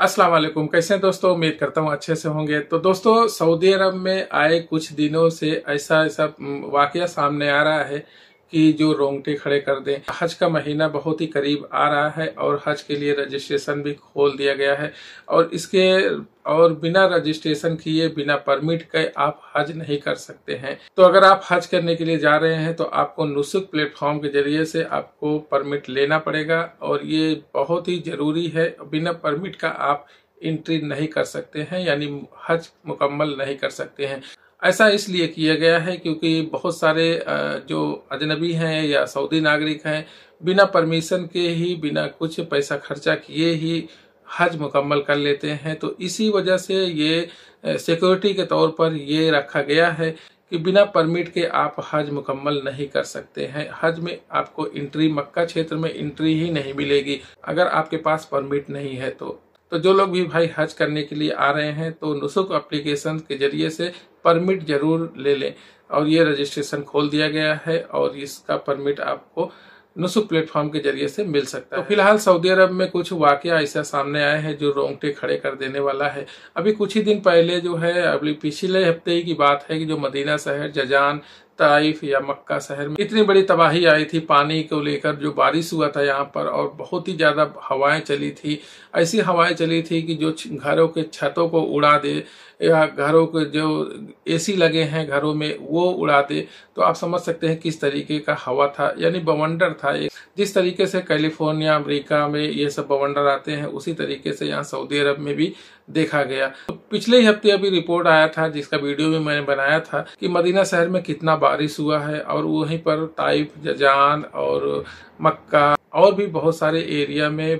अस्सलाम वालेकुम। कैसे हैं दोस्तों? उम्मीद करता हूँ अच्छे से होंगे। तो दोस्तों, सऊदी अरब में आए कुछ दिनों से ऐसा ऐसा वाकया सामने आ रहा है कि जो रोंगटे खड़े कर दें। हज का महीना बहुत ही करीब आ रहा है और हज के लिए रजिस्ट्रेशन भी खोल दिया गया है और बिना रजिस्ट्रेशन किए, बिना परमिट के आप हज नहीं कर सकते हैं। तो अगर आप हज करने के लिए जा रहे हैं तो आपको नुसुक प्लेटफॉर्म के जरिए से आपको परमिट लेना पड़ेगा और ये बहुत ही जरूरी है। बिना परमिट का आप एंट्री नहीं कर सकते हैं, यानी हज मुकम्मल नहीं कर सकते हैं। ऐसा इसलिए किया गया है क्योंकि बहुत सारे जो अजनबी हैं या सऊदी नागरिक हैं, बिना परमिशन के ही, बिना कुछ पैसा खर्चा किए ही हज मुकम्मल कर लेते हैं। तो इसी वजह से ये सिक्योरिटी के तौर पर ये रखा गया है कि बिना परमिट के आप हज मुकम्मल नहीं कर सकते हैं। हज में आपको एंट्री, मक्का क्षेत्र में एंट्री ही नहीं मिलेगी अगर आपके पास परमिट नहीं है। तो जो लोग भी भाई हज करने के लिए आ रहे हैं तो नुसुक एप्लीकेशन के जरिए से परमिट जरूर ले लें। और ये रजिस्ट्रेशन खोल दिया गया है और इसका परमिट आपको नुसुक प्लेटफॉर्म के जरिए से मिल सकता है। तो फिलहाल सऊदी अरब में कुछ वाकया ऐसा सामने आए हैं जो रोंगटे खड़े कर देने वाला है। अभी कुछ ही दिन पहले जो है, अभी पिछले हफ्ते की बात है कि जो मदीना शहर, जजान, ताइफ या मक्का शहर में इतनी बड़ी तबाही आई थी पानी को लेकर। जो बारिश हुआ था यहाँ पर और बहुत ही ज्यादा हवाएं चली थी। ऐसी हवाएं चली थी कि जो घरों के छतों को उड़ा दे या घरों के जो एसी लगे हैं घरों में वो उड़ा दे। तो आप समझ सकते हैं किस तरीके का हवा था, यानी बवंडर था। जिस तरीके से कैलिफोर्निया, अमेरिका में ये सब बवंडर आते हैं, उसी तरीके से यहाँ सऊदी अरब में भी देखा गया। तो पिछले ही हफ्ते अभी रिपोर्ट आया था, जिसका वीडियो भी मैंने बनाया था, कि मदीना शहर में कितना बारिश हुआ है और वहीं पर ताइफ, जजान और मक्का और भी बहुत सारे एरिया में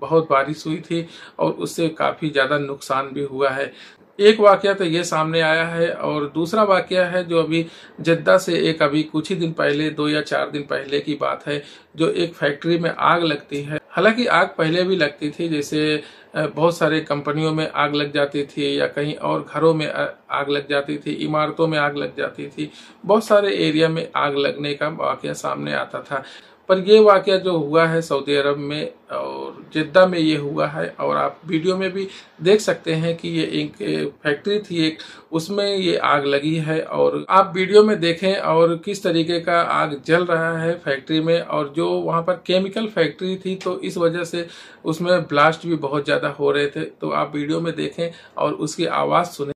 बहुत बारिश हुई थी और उससे काफी ज्यादा नुकसान भी हुआ है। एक वाकया तो ये सामने आया है और दूसरा वाकया है जो अभी जद्दा से अभी कुछ ही दिन पहले, 2 या 4 दिन पहले की बात है, जो एक फैक्ट्री में आग लगती है। हालांकि आग पहले भी लगती थी, जैसे बहुत सारे कंपनियों में आग लग जाती थी या कहीं और घरों में आग लग जाती थी, इमारतों में आग लग जाती थी, बहुत सारे एरिया में आग लगने का वाकया सामने आता था। पर ये वाकया जो हुआ है सऊदी अरब में और जिद्दा में ये हुआ है, और आप वीडियो में भी देख सकते हैं कि ये एक फैक्ट्री थी एक, उसमें ये आग लगी है। और आप वीडियो में देखें और किस तरीके का आग जल रहा है फैक्ट्री में। और जो वहां पर केमिकल फैक्ट्री थी तो इस वजह से उसमें ब्लास्ट भी बहुत ज्यादा हो रहे थे। तो आप वीडियो में देखें और उसकी आवाज सुने।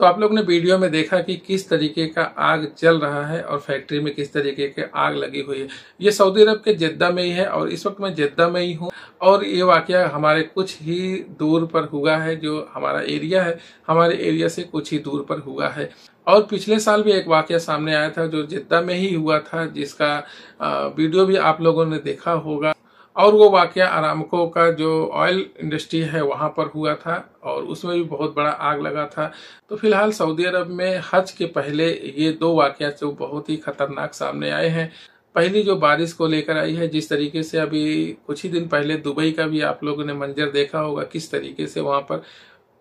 तो आप लोग ने वीडियो में देखा कि किस तरीके का आग जल रहा है और फैक्ट्री में किस तरीके की आग लगी हुई है। ये सऊदी अरब के जिद्दा में ही है और इस वक्त मैं जिद्दा में ही हूँ। और ये वाकया हमारे कुछ ही दूर पर हुआ है, जो हमारा एरिया है, हमारे एरिया से कुछ ही दूर पर हुआ है। और पिछले साल भी एक वाकया सामने आया था जो जिद्दा में ही हुआ था, जिसका वीडियो भी आप लोगों ने देखा होगा। और वो वाकया अरामको का जो ऑयल इंडस्ट्री है वहां पर हुआ था और उसमें भी बहुत बड़ा आग लगा था। तो फिलहाल सऊदी अरब में हज के पहले ये 2 वाकया जो बहुत ही खतरनाक सामने आए हैं। पहली जो बारिश को लेकर आई है, जिस तरीके से अभी कुछ ही दिन पहले दुबई का भी आप लोगों ने मंजर देखा होगा, किस तरीके से वहां पर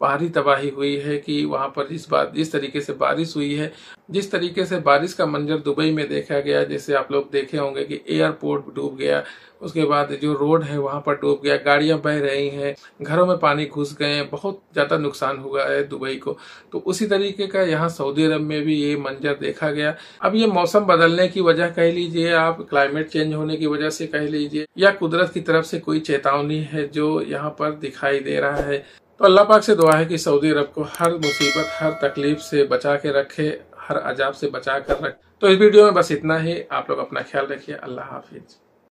भारी तबाही हुई है कि वहां पर जिस तरीके से बारिश हुई है, जिस तरीके से बारिश का मंजर दुबई में देखा गया, जैसे आप लोग देखे होंगे कि एयरपोर्ट डूब गया, उसके बाद जो रोड है वहां पर डूब गया, गाड़ियां बह रही हैं, घरों में पानी घुस गए, बहुत ज्यादा नुकसान हुआ है दुबई को। तो उसी तरीके का यहाँ सऊदी अरब में भी ये मंजर देखा गया। अब ये मौसम बदलने की वजह कह लीजिए, आप क्लाइमेट चेंज होने की वजह से कह लीजिए, या कुदरत की तरफ से कोई चेतावनी है जो यहाँ पर दिखाई दे रहा है। तो अल्लाह पाक से दुआ है कि सऊदी अरब को हर मुसीबत, हर तकलीफ से बचा के रखे, हर अजाब से बचा कर रखे। तो इस वीडियो में बस इतना ही। आप लोग अपना ख्याल रखिए। अल्लाह हाफिज।